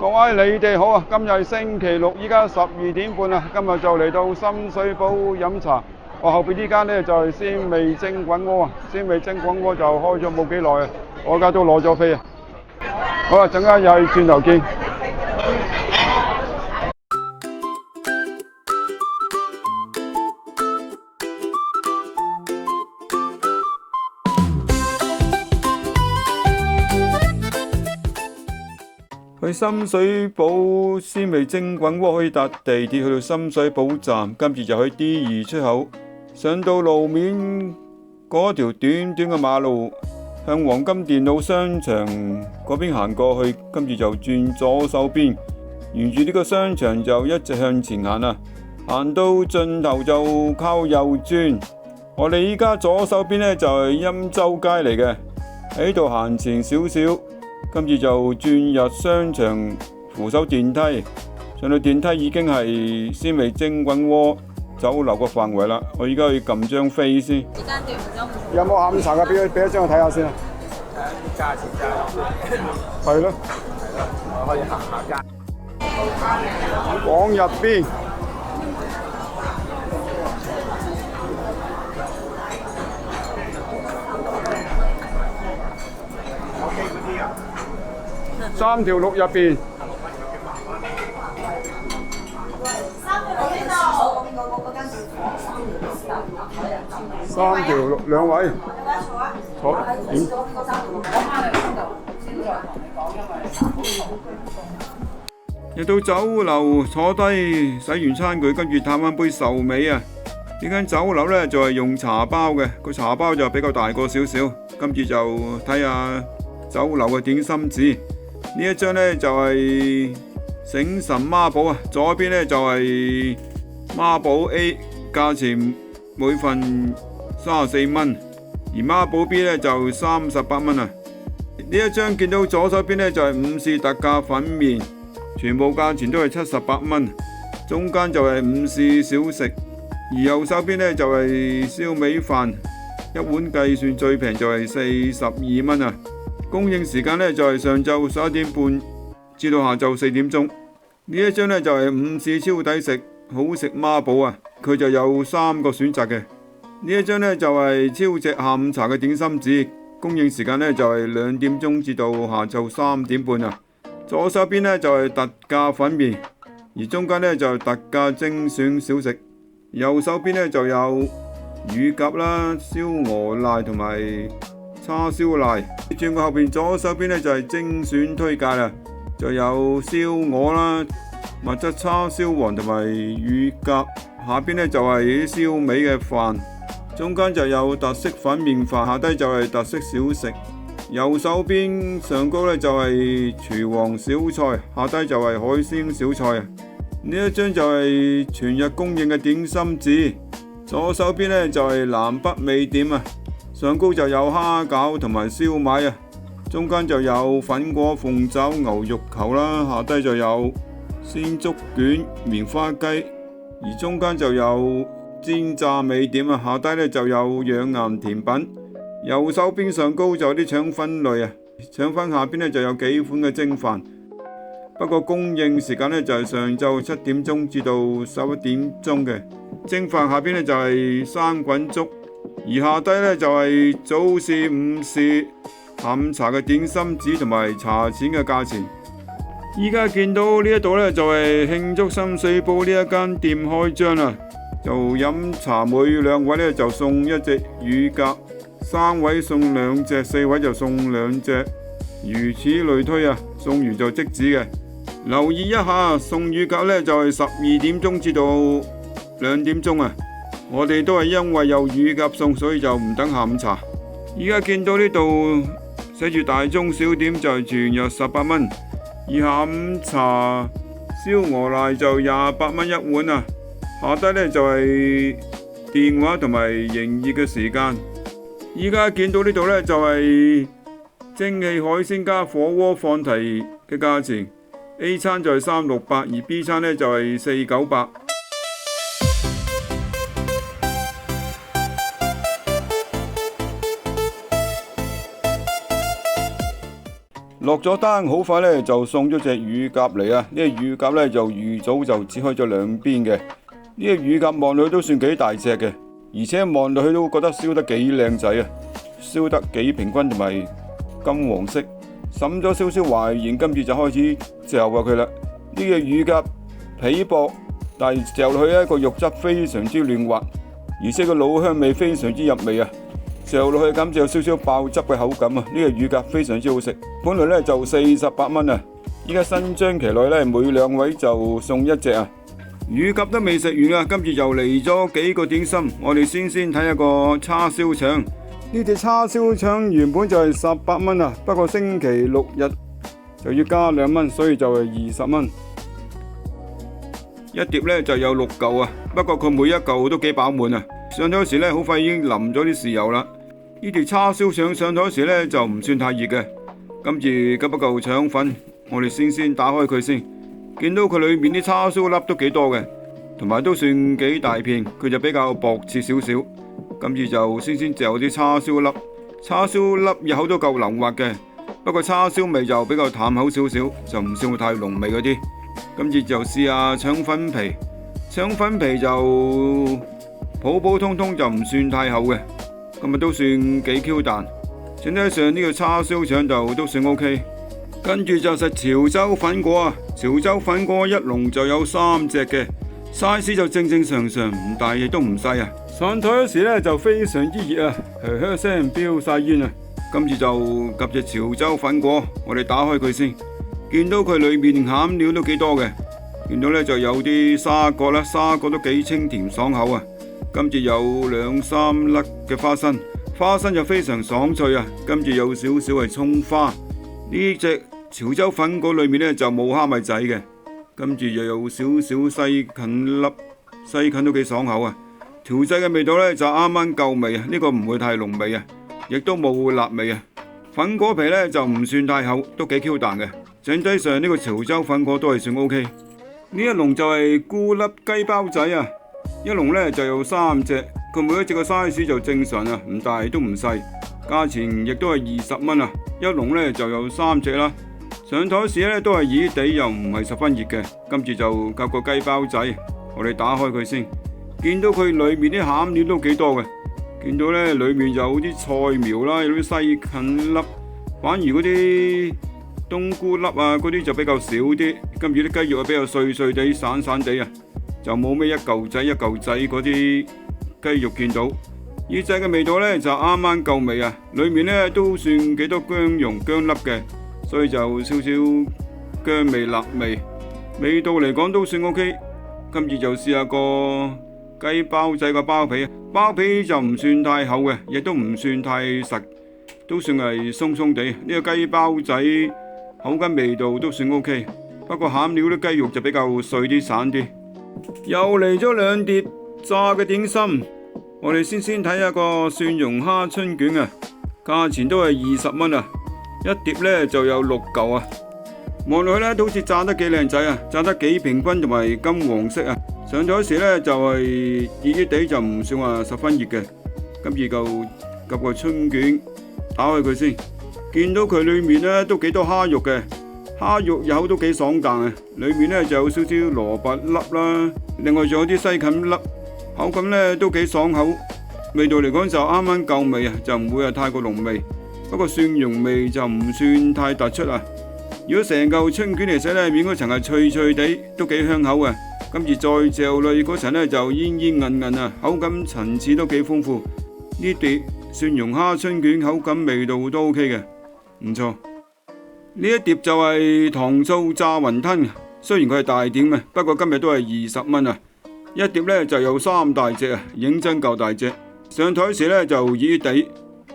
各位你哋好啊！今日係星期六，依家12點半啦。今日就嚟到深水埗飲茶。我後邊呢間呢，就係鮮味蒸滾鍋啊！鮮味蒸滾鍋就開咗冇幾耐啊，我而家都攞咗飛啊！好啦，陣間又係轉頭見。去深水埗鮮味蒸滾鍋可以搭地鐵去到深水埗站，跟住就去 D2 出口，上到路面嗰條短短嘅馬路，向黃金電腦商場嗰邊行過去，跟住就轉左手邊，沿住呢個商場就一直向前行啊，行到盡頭就靠右轉。我哋依家左手邊呢，就係欽州街嚟嘅，喺度行前少少。跟住就轉入商場扶手電梯，上到電梯已經係鮮味蒸滾鍋酒樓個範圍啦。我而家去撳張飛先。有冇下午茶㗎？俾一張我睇下先啊。啲價錢咋？係咯。我可以行下街。往入邊。3條6入邊，3條6兩位坐點？入到酒樓坐低，洗完餐具，跟住嘆翻杯壽眉啊！呢間酒樓呢，就係用茶包嘅，個茶包就比較大個少少，跟住就睇下酒樓嘅點心紙。呢一張呢，就係醒神孖寶啊，左邊呢，就係孖寶 A， 價錢每份34蚊，而孖寶 B 呢，就38蚊啊。呢一張見到左手邊呢，就係午市特價粉麵，全部價錢都係78蚊，中間就係午市小食，而右手邊呢，就係燒味飯，一碗計算最平就係42蚊啊。供應時間呢，就係上晝11點半至到下晝4點鐘。呢一張呢，就係午市超抵食好食孖寶啊，佢就有3個選擇嘅。呢一張呢，就係超值下午茶嘅點心紙，供應時間呢，就係2點鐘至到下晝3點半啊。左手邊呢，就係特價粉麵，而中間呢，就係特價精選小食，右手邊呢，就有乳鴿啦、燒鵝瀨同埋叉燒瀨。轉過後邊左手邊呢，就係精選推介啦，就有燒鵝啦、蜜汁叉燒皇同埋乳鴿，下邊呢，就係燒味嘅飯，中間就有特色粉麵飯，下低就係特色小食，右手邊上高呢，就係廚皇小菜，下低就係海鮮小菜啊。呢一張就係全日供應嘅點心紙，左手邊呢，就係南北味點啊。上高就有蝦餃同埋燒賣啊，中間就有粉果鳳爪牛肉球啦，下低就有鮮竹卷棉花雞，而中間就有煎炸味點啊，下低呢就有養顏甜品。右手邊上高就有啲腸粉類啊，腸粉下邊呢就有幾款嘅蒸飯，不過供應時間呢就係上晝7點鐘至到11點鐘嘅。蒸飯下邊呢就係生滾粥。而下低呢，就係早市、午市、下午茶嘅點心紙同埋茶錢嘅價錢。依家見到呢一度呢，就係慶祝深水埗呢一間店開張啦，就飲茶每2位呢，就送1隻乳鴿，3位送2隻，4位就送2隻，如此類推啊，送完就即止嘅。留意一下，送乳鴿呢，就係12點鐘至到2點鐘啊。我哋都係因為有乳鴿送，所以就唔等下午茶。而家見到呢度寫住大中小點就係全日18蚊，而下午茶燒鵝瀨就28蚊一碗啊。下低呢就係電話同埋營業嘅時間。而家見到呢度呢就係蒸汽海鮮加火鍋放題嘅價錢，A 餐就係368，而 B 餐呢就係498。落咗單，好快呢就送咗隻乳鴿嚟啊！呢隻乳鴿呢就預早就切開咗兩邊嘅。呢隻乳鴿望落去都算幾大隻嘅，而且望落去都覺得燒得幾靚仔啊！燒得幾平均同埋金黃色，滲咗少少淮鹽，跟住就開始嚼下佢啦。呢隻乳鴿皮薄，但係嚼落去一個肉質非常之嫩滑，而且個老香味非常之入味啊！嚼落去感覺有少少爆汁嘅口感啊！呢個乳鴿非常之好食，本來呢就48蚊啊，依家新張期內呢，每2位就送1隻啊！乳鴿都未食完啊，跟住又嚟咗幾個點心，我哋先睇下個叉燒腸。呢隻叉燒腸原本就係18蚊啊，不過星期6日就要加2蚊，所以就係20蚊。一碟呢就有6嚿啊，不過佢每一嚿都幾飽滿啊。上台時呢，好快已經淋咗啲豉油啦。呢條叉燒腸上台時呢，就唔算太熱嘅，跟住急一嚿腸粉，我哋先打開佢先，見到佢裏面啲叉燒粒都幾多嘅，同埋都算幾大片，佢就比較薄切少少。跟住就先嚼啲叉燒粒，叉燒粒入口都夠腍滑嘅，不過叉燒味就比較淡口少少，就唔算太濃味嗰啲。跟住就試下腸粉皮，腸粉皮就普普通通，就唔算太厚嘅，咁啊都算幾 Q 彈。整體上呢個叉燒腸就都算 OK。跟住就食潮州粉果啊，潮州粉果一籠就有3隻嘅，size 就正常，唔大亦都唔細啊。上台嗰時呢就非常之熱啊，噓聲飆晒煙啊。跟住就夾隻潮州粉果，我哋打開佢先，見到佢裏面餡料都幾多嘅，見到呢就有啲沙葛啦，沙葛都幾清甜爽口啊。跟住有2-3粒嘅花生，花生就非常爽脆啊。跟住有少少係蔥花，呢隻潮州粉果裏面呢就冇蝦米仔嘅，跟住又有少少西芹粒，西芹都幾爽口啊。調製嘅味道呢就啱啱夠味啊，呢個唔會太濃味啊，亦都冇辣味啊。粉果皮呢就唔算太厚，都幾 Q 彈嘅。整體上呢個潮州粉果都係算 OK。呢一籠就係咕粒雞包仔啊，一籠呢就有3隻，佢每一隻嘅 size 就正常啊，唔大都唔細，價錢亦都係20蚊啊。一籠呢就有3隻啦。上台時呢都係熱地，又唔係十分熱嘅。跟住就夾個雞包仔，我哋打開佢先。見到佢裏面啲餡料都幾多嘅，見到呢裏面有啲菜苗啦，有啲西芹粒，反而嗰啲冬菇粒啊嗰啲就比較少啲。跟住啲雞肉啊比較碎碎地、散散地啊，就冇咩一嚿仔嗰啲雞肉見到。呢隻嘅味道呢就啱啱夠味啊，裏面呢都算幾多薑蓉薑粒嘅，所以就少少薑味辣味，味道嚟講都算 OK。跟住就試下個雞包仔個包皮，包皮就唔算太厚嘅，亦都唔算太實，都算係鬆鬆地。呢個雞包仔口感味道都算 OK， 不過餡料啲雞肉就比較碎啲散啲。又嚟咗2碟炸嘅點心，我哋先睇下個蒜蓉蝦春卷啊，價錢都係20蚊啊，一碟呢就有6嚿啊。望落去呢都好似炸得幾靚仔啊，炸得幾平均同埋金黃色啊。上咗時呢就係熱地，就唔算話十分熱嘅。跟住就夾個春卷，打開佢先，見到佢裏面呢都幾多蝦肉嘅，蝦肉有都幾爽彈啊。裏面呢就有少少蘿蔔粒啦，另外仲有啲西芹粒，口感呢都幾爽口，味道嚟講就啱啱夠味啊，就唔會係太過濃味，不過蒜蓉味就唔算太突出啊。如果成嚿春卷嚟食呢，面嗰層係脆脆地，都幾香口嘅。跟住再嚼落嗰層呢，就煙煙韌韌啊，口感層次都幾豐富。呢碟蒜蓉蝦春卷口感味道都 OK 嘅，唔錯。呢一碟就係糖醋炸雲吞，雖然佢係大點嘅，不過今日都係20蚊啊。一碟呢就有3大隻啊，認真夠大隻。上台時呢就熱地，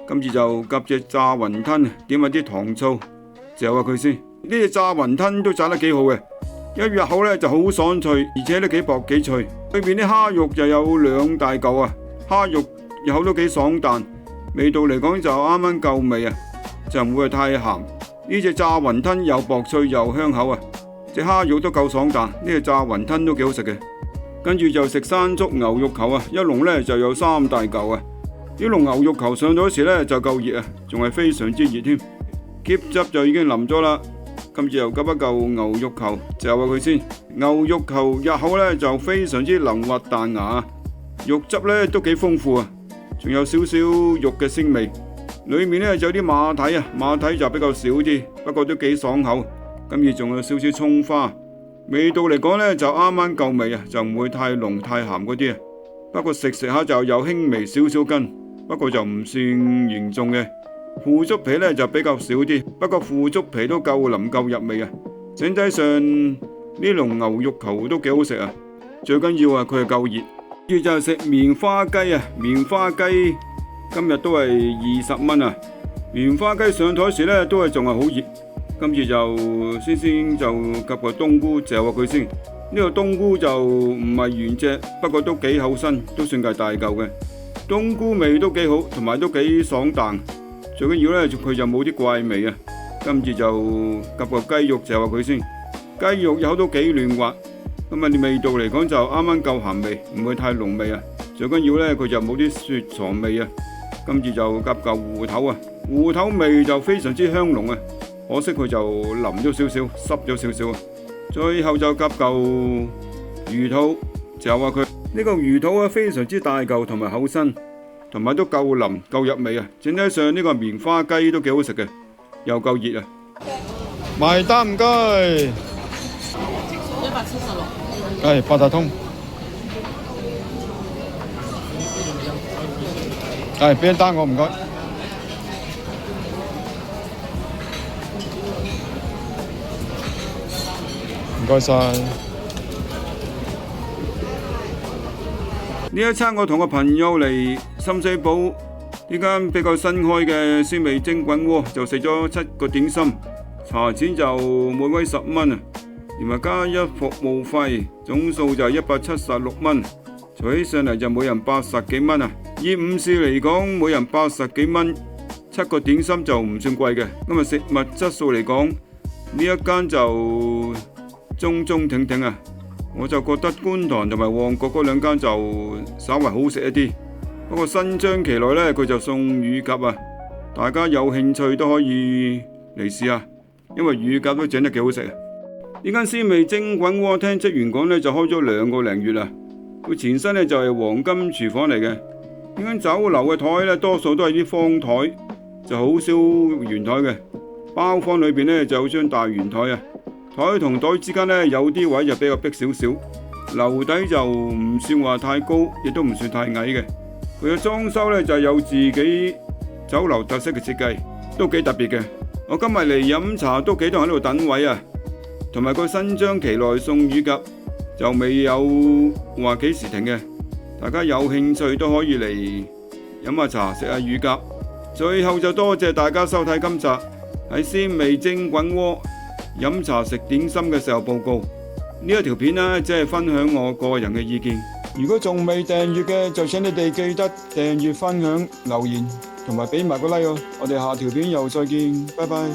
跟住就夾隻炸雲吞，點下啲糖醋，嚼下佢先。呢隻炸雲吞都炸得幾好嘅。一入口呢就好爽脆，而且都幾薄幾脆。裏面啲蝦肉就有2大嚿啊，蝦肉入口都幾爽彈，味道嚟講就啱啱夠味啊，就唔會係太鹹。呢隻炸雲吞又薄脆又香口啊，隻蝦肉都夠爽彈，呢隻炸雲吞都幾好食嘅。跟住就食山竹牛肉球啊，一籠呢就有3大嚿啊。呢籠牛肉球上咗時呢就夠熱啊，仲係非常之熱添。醃汁就已經淋咗啦。跟住又急一嚿牛肉球，嚼下佢先。牛肉球入口呢就非常之腍滑彈牙，肉汁呢都幾豐富啊，仲有少少肉嘅鮮味。裏面呢就有啲馬蹄啊，馬蹄就比較少啲，不過都幾爽口。跟住仲有少少蔥花，味道嚟講呢就啱啱夠味啊，就唔會太濃太鹹嗰啲啊。不過食下就有輕微少少筋，不過就唔算嚴重嘅。腐竹皮呢就比較少啲，不過腐竹皮都夠腍夠入味啊。整體上呢籠牛肉球都幾好食啊，最緊要啊佢係夠熱。跟住就係食棉花雞啊，棉花雞今日都係20蚊啊。棉花雞上台時呢都係仲係好熱，跟住就先就夾個冬菇嚼下佢先。呢個冬菇就唔係原隻，不過都幾厚身，都算係大嚿嘅。冬菇味都幾好，同埋都幾爽彈。最緊要呢，佢就冇啲怪味啊。跟住就夾個雞肉嚼下佢先，雞肉有都幾嫩滑，咁啊啲味道嚟講就啱啱夠鹹味，唔會太濃味啊。最緊要呢，佢就冇啲雪藏味啊。跟住就夾嚿芋頭啊，芋頭味就非常之香濃啊，可惜佢就腍咗少少，濕咗少少啊。最後就夾嚿魚肚嚼下佢，呢個魚肚啊非常之大嚿同埋厚身，同埋都夠腍夠入味啊！整體上呢個棉花雞都幾好食嘅，又夠熱啊！埋單唔該。176。係八達通。係俾一單我唔該。唔該晒。呢一餐我同個朋友嚟深水埗呢間比較新開嘅鮮味蒸滾鍋，就食咗7個點心，茶錢就每位10蚊啊，連埋加一服務費，總數就176蚊，除起上嚟就每人80幾蚊啊。以午市嚟講，每人80幾蚊，7個點心就唔算貴嘅。今日食物質素嚟講，呢一間就中中挺挺啊，我就覺得觀塘同埋旺角嗰兩間就稍為好食一啲。不過新張期內呢，佢就送乳鴿啊，大家有興趣都可以嚟試下，因為乳鴿都整得幾好食啊。呢間鮮味蒸滾鍋聽職員講呢，就開咗2個零月啦，佢前身呢，就係黃金廚房嚟嘅。呢間酒樓嘅台呢，多數都係啲方台，就好少圓台嘅。包房裏邊呢，就有張大圓台啊。台同台之間呢，有啲位就比較逼少少，樓底就唔算話太高，亦都唔算太矮嘅。佢嘅裝修呢，就有自己酒樓特色嘅設計，都幾特別嘅。我今日嚟飲茶都幾多人喺度等位啊，同埋個新張期內送乳鴿就未有話幾時停嘅，大家有興趣都可以嚟飲下茶食下乳鴿。最後就多謝大家收睇今集喺鮮味蒸滾鍋飲茶食點心嘅時候報告。呢一條片呢，只係分享我個人嘅意見。如果仲未訂閱嘅，就請你哋記得訂閱、分享、留言同埋俾埋個 like哦。我哋下條片又再見，拜拜。